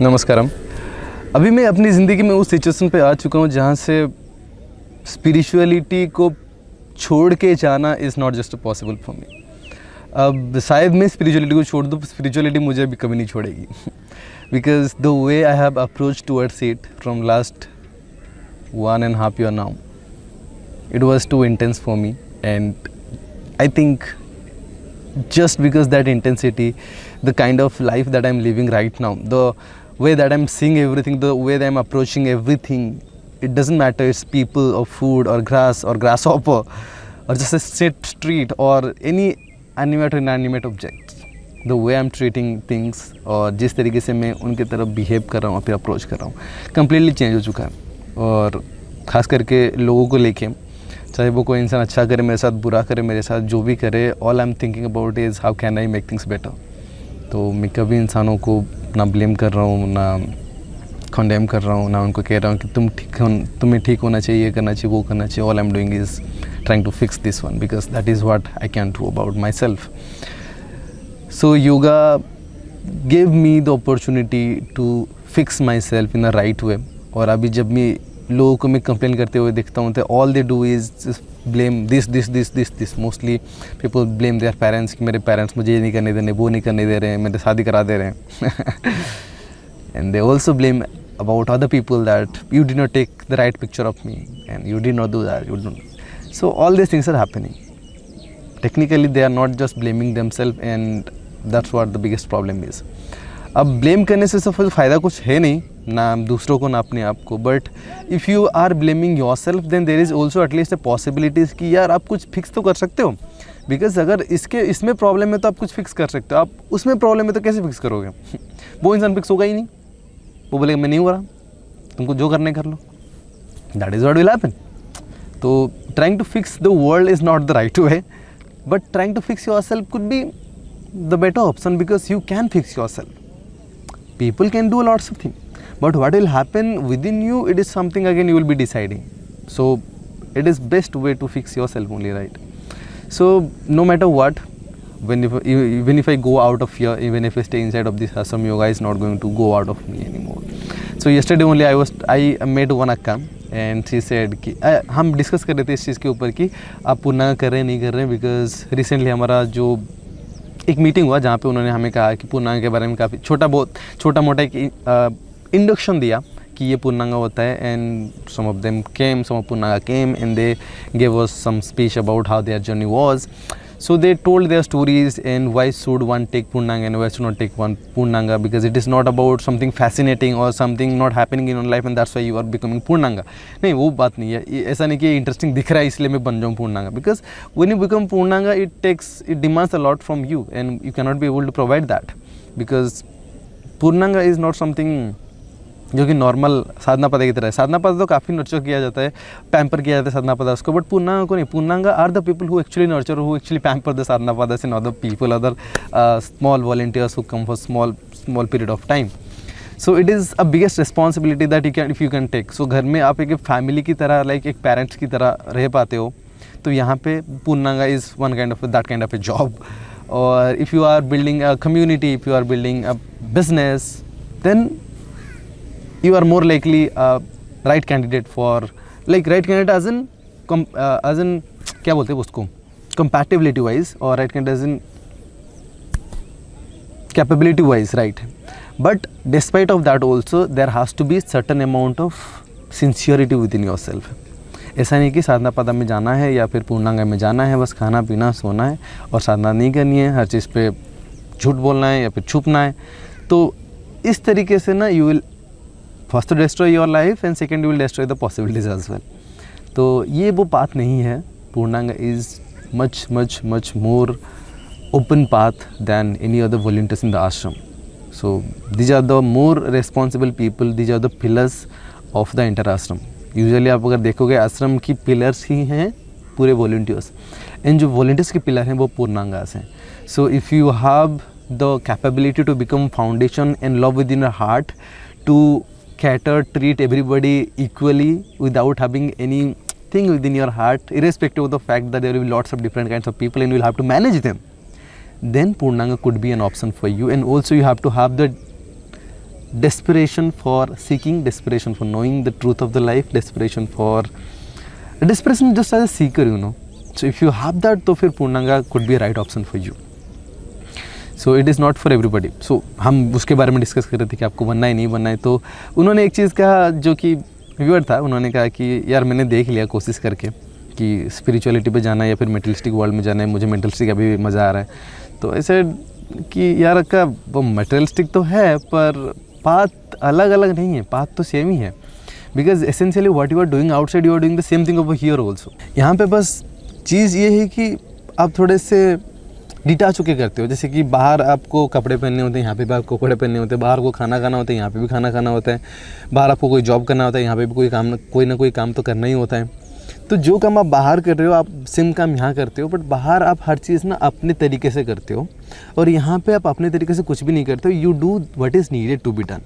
नमस्कारम। अभी मैं अपनी ज़िंदगी में उस सिचुएशन पे आ चुका हूँ जहाँ से स्पिरिचुअलिटी को छोड़ के जाना is not just possible for me. अब शायद मैं स्पिरिचुअलिटी को छोड़ दूँ, स्पिरिचुअलिटी मुझे अभी कभी नहीं छोड़ेगी because the way I have approach towards it from last 1.5 year now, it was too intense for me, and I think just because that intensity, the kind of life that I'm living right now, the way that I'm seeing everything, the way that I'm approaching everything, it doesn't matter it's people or food or grass or grasshopper or just a street or any animate or inanimate objects, the way I'm treating things और जिस तरीके से मैं उनके तरफ behave कर रहा हूँ, फिर अप्रोच कर रहा हूँ, कम्प्लीटली चेंज हो चुका है। और ख़ास करके लोगों को लेके, चाहे वो कोई इंसान अच्छा करे मेरे साथ, बुरा करे मेरे साथ, जो भी करे, all I am thinking about is how can I make things better. तो मैं कभी इंसानों को ना ब्लेम कर रहा हूँ, ना कंडेम कर रहा हूँ, ना उनको कह रहा हूँ कि तुम्हें ठीक होना चाहिए, ये करना चाहिए, वो करना चाहिए। All I am doing is trying to fix this one because that is what I can do about myself. So yoga gave me the opportunity to fix myself in the right way। और अभी जब मैं लोगों को मैं complain करते हुए देखता हूँ तो all they do is just blame this mostly people blame their parents कि मेरे parents मुझे ये नहीं करने दे रहे, वो नहीं करने दे रहे हैं, मेरे शादी करा दे रहे हैं and they also blame about other people that you did not take the right picture of me and you did not do that, you don't। So all these things are happening, technically they are not just blaming themselves and that's what the biggest problem is। अब blame करने से सफल फ़ायदा कुछ है नहीं, ना दूसरों को ना अपने आप को, but if you are blaming yourself then there is also at least a possibilities कि यार आप कुछ फिक्स तो कर सकते हो। बिकॉज अगर इसमें प्रॉब्लम है तो आप कुछ फिक्स कर सकते हो, आप उसमें प्रॉब्लम है तो कैसे फिक्स करोगे वो इंसान फिक्स होगा ही नहीं, वो बोलेगा मैं नहीं हो रहा, तुमको जो करने कर लो, that is what will happen. तो trying to fix the world is not the right way, but trying to fix yourself could be the better option because you can fix yourself. People can do lots of things, but what will happen within you, it is something again you will be deciding. So it is best way to fix yourself only, right? So no matter what, even if I go out of here, even if I stay inside of this ashram, yoga is not going to go out of me anymore। So yesterday only I met one akka and she said कि हम discuss कर रहे थे इस चीज़ के ऊपर कि आप पूर्णांग कर रहे हैं नहीं कर रहे हैं, बिकॉज रिसेंटली हमारा जो एक मीटिंग हुआ जहाँ पे उन्होंने हमें कहा कि पूर्णांग के बारे में काफ़ी छोटा मोटा एक इंडक्शन दिया कि ये पूर्णांग होता है। And some of them came, some of Poornanga came and they gave us some speech about how their journey was. So they told their stories and why should one take Purnanga and why should not take one Purnanga, because it is not about something fascinating or something not happening in your life and that's why you are becoming Purnanga। नहीं, वो बात नहीं है। ऐसा नहीं कि interesting दिख रहा है इसलिए मैं बन जाऊँ Purnanga, because when you become Purnanga it demands a lot from you and you cannot be able to provide that, because Purnanga is not something जो कि नॉर्मल साधना पदा की तरह है। साधना पदा तो काफ़ी नर्चर किया जाता है, पैम्पर किया जाता है साधना पदा उसको, बट पूर्णांगा को नहीं। Poornanga are the people who actually nurture, who actually pamper the Sadhanapadas and other people, other small volunteers who come for small period of time. So it is a biggest responsibility that if you can take. So घर में आप एक family की तरह, like एक parents की तरह रह पाते हो, तो यहाँ पे Poornanga is one kind of a job. और if you are building a community, if you are building a business, then you are more likely a right candidate for, like right candidate as in क्या बोलते हैं उसको, compatibility wise, or right candidate as in capability wise, right? But despite of that also there has to be certain amount of sincerity within yourself। ऐसा नहीं कि साधना पदा में जाना है या फिर पूर्णांगा में जाना है, बस खाना पीना सोना है और साधना नहीं करनी है, हर चीज़ पे झूठ बोलना है या फिर छुपना है। तो इस तरीके से ना you will first destroy your life and second you will destroy the possibilities as well. तो ये वो पाथ नहीं है। Poornanga is much much much more open path than any other volunteers in the ashram. So these are the more responsible people, these are the pillars of the inter ashram. Usually आप अगर देखोगे आश्रम की pillars ही हैं पूरे वॉलंटियर्स, एंड जो volunteers के pillar हैं वो पूर्णांगास हैं। So if you have the capability to become foundation and love within your heart to cater, treat everybody equally without having anything within your heart, irrespective of the fact that there will be lots of different kinds of people and you will have to manage them, then Purnanga could be an option for you। And also you have to have the desperation for seeking, desperation for knowing the truth of the life, desperation just as a seeker, you know. So if you have that, तो फिर पूर्णांगा could be a right option for you. So it is not for everybody. So हम उसके बारे में discuss कर रहे थे कि आपको बनना है नहीं बनना है. तो उन्होंने एक चीज़ कहा जो कि व्यूअर था, उन्होंने कहा कि यार मैंने देख लिया कोशिश करके कि स्पिरिचुअलिटी पे जाना है या फिर मेटलिस्टिक वर्ल्ड में जाना है, मुझे मेटलिस्टिक अभी भी मज़ा आ रहा है. तो ऐसे कि यार का वो मेटलिस्टिक तो है पर पाथ अलग अलग नहीं है, पाथ तो सेम ही है. Because essentially what you are doing outside, you are doing the same thing over here also. यहाँ पे बस चीज़ ये है कि आप थोड़े से डिटाच होके करते हो. जैसे कि बाहर आपको कपड़े पहनने होते हैं, यहाँ पे भी आपको कपड़े पहनने होते हैं. बाहर को खाना खाना होता है, यहाँ पे भी खाना खाना होता है. बाहर आपको कोई जॉब करना होता है, यहाँ पे भी कोई ना कोई काम तो करना ही होता है. तो जो काम आप बाहर कर रहे हो, आप सेम काम यहाँ करते हो, बट बाहर आप हर चीज़ ना अपने तरीके से करते हो और यहाँ पे आप अपने तरीके से कुछ भी नहीं करते हो. You do what is needed to be done.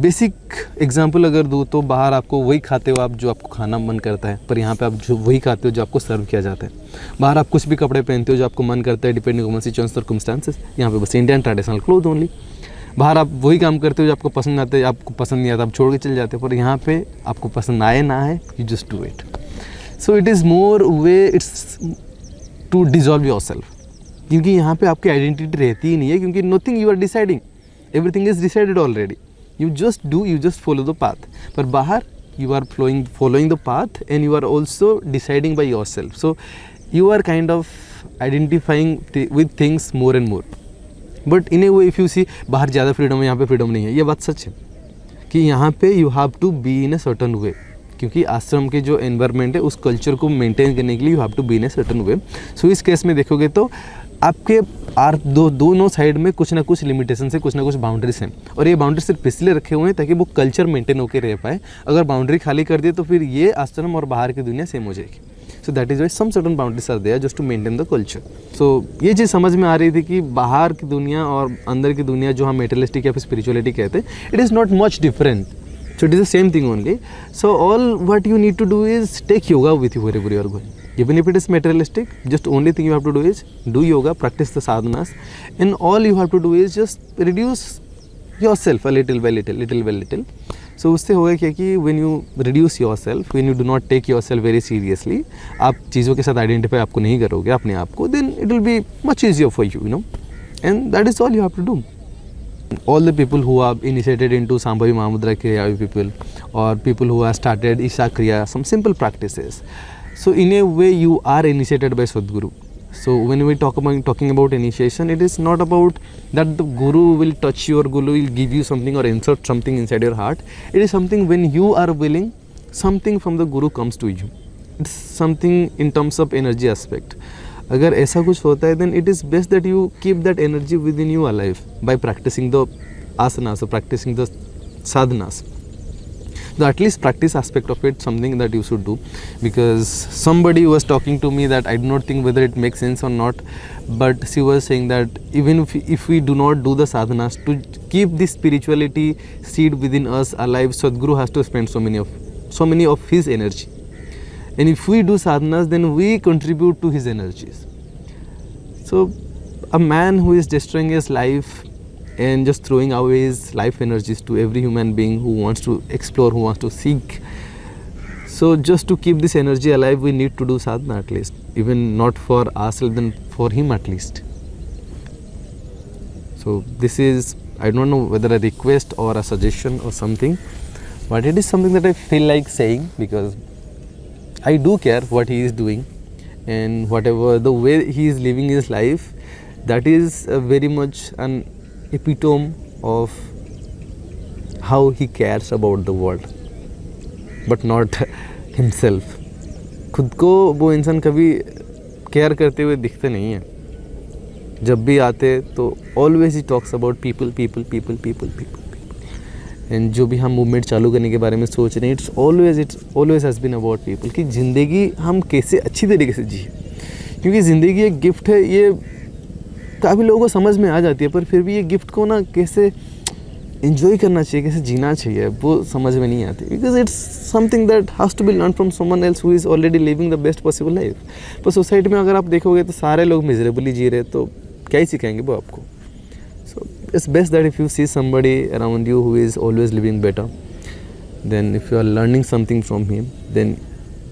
Basic example अगर दूँ तो बाहर आपको वही खाते हो आप जो आपको खाना मन करता है, पर यहाँ पे आप जो वही खाते हो जो आपको सर्व किया जाता है. बाहर आप कुछ भी कपड़े पहनते हो जो आपको मन करता है, डिपेंडिंग ऑन सिचुएशन सर्कमस्टांसेस. यहाँ पे बस इंडियन ट्रेडिशनल क्लोथ ओनली. बाहर आप वही काम करते हो जो आपको पसंद आते हैं, आपको पसंद नहीं आता आप छोड़ के चले जाते हो, पर यहाँ पे आपको पसंद आए ना आए, you just do it. So it is more way it's to dissolve yourself. क्योंकि यहाँ पे आपकी आइडेंटिटी रहती ही नहीं है, क्योंकि nothing you are deciding, everything is decided already. You just do, you just follow the path. पर बाहर you are following the path and you are also deciding by yourself. So you are kind of identifying with things more and more. But in a way if you see बाहर ज़्यादा freedom है, यहाँ पे freedom नहीं है. ये बात सच है कि यहाँ पे you have to be in a certain way, क्योंकि आश्रम के जो एनवायरनमेंट है उस कल्चर को मेंटेन करने के लिए you have to be in a certain way. So इस केस में देखोगे तो आपके दोनों साइड में कुछ ना कुछ लिमिटेशन है, कुछ ना कुछ बाउंड्रीज हैं, और ये बाउंड्री सिर्फ इसलिए रखे हुए हैं ताकि वो कल्चर मेंटेन होकर रह पाए. अगर बाउंड्री खाली कर दिए तो फिर ये आश्रम और बाहर की दुनिया सेम हो जाएगी. So that is why some certain boundaries are there just to maintain the culture. So ये चीज़ समझ में आ रही थी कि बाहर की दुनिया और अंदर की दुनिया जो हम मेटलिस्टिक या फिर स्पिरिचुअलिटी कहते हैं, it is not much different. So it is the same thing only. So all what you need to do is take yoga with you wherever you are going. Even if it is materialistic, just only thing you have to do is do yoga, practice the sadhanas, and all you have to do is just reduce yourself a little by little. So उससे होगा क्या कि when you reduce yourself, when you do not take yourself very seriously, आप चीज़ों के साथ identify आपको नहीं करोगे अपने आप को, then it will be much easier for you, you know, and that is all you have to do. All the people who are initiated into Sambhavi Mahamudra Kriya people, or people who have started Isha Kriya, some simple practices. So in a way you are initiated by Sadguru. So when we talking about initiation, it is not about that the Guru will touch you or Guru will give you something or insert something inside your heart. It is something when you are willing, something from the Guru comes to you. It's something in terms of energy aspect. अगर ऐसा कुछ होता है then it is best that you keep that energy within you alive by practicing the asanas or practicing the sadhanas. The at least practice aspect of it, something that you should do, because somebody was talking to me that I do not think whether it makes sense or not, but she was saying that even if we do not do the sadhanas to keep this spirituality seed within us alive, Sadguru has to spend so many of his energy. And if we do sadhanas, then we contribute to his energies. So a man who is destroying his life and just throwing away his life energies to every human being who wants to explore, who wants to seek. So just to keep this energy alive, we need to do sadhana at least. Even not for ourselves, then for him at least. So this is, I don't know whether a request or a suggestion or something, but it is something that I feel like saying because I do care what he is doing, and whatever the way he is living his life, that is very much an epitome of how he cares about the world, but not himself. खुद को वो इंसान कभी care करते हुए दिखते नहीं है. जब भी आते तो always he talks about people. And जो भी हम मूवमेंट चालू करने के बारे में सोच रहे हैं, it's always has been about people कि ज़िंदगी हम कैसे अच्छी तरीके से जिए, क्योंकि ज़िंदगी एक गिफ्ट है. ये काफ़ी लोगों को समझ में आ जाती है, पर फिर भी ये गिफ्ट को ना कैसे एंजॉय करना चाहिए, कैसे जीना चाहिए, वो समझ में नहीं आती. Because it's something that has to be learn from someone else who is already living the best possible life. पर सोसाइटी में अगर आप देखोगे तो सारे लोग मिजरेबली जी रहे, तो क्या ही सिखाएंगे वो आपको. सो it's best that if you see somebody around you who is always living better, then if you are learning something from him, then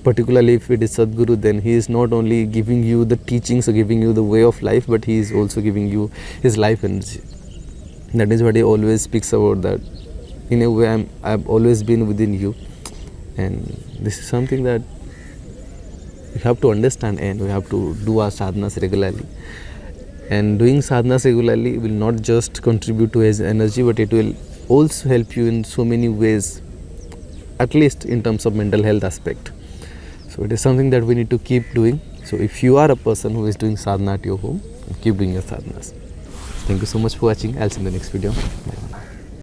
particularly if it is Sadhguru, then he is not only giving you the teachings or giving you the way of life, but he is also giving you his life energy. That is what he always speaks about, that in a way I've always been within you, and this is something that we have to understand, and we have to do our sadhanas regularly. And doing sadhanas regularly will not just contribute to his energy, but it will also help you in so many ways, at least in terms of mental health aspect. So it is something that we need to keep doing. So if you are a person who is doing sadhana at your home, keep doing your sadhanas. Thank you so much for watching. I'll see you in the next video. Bye.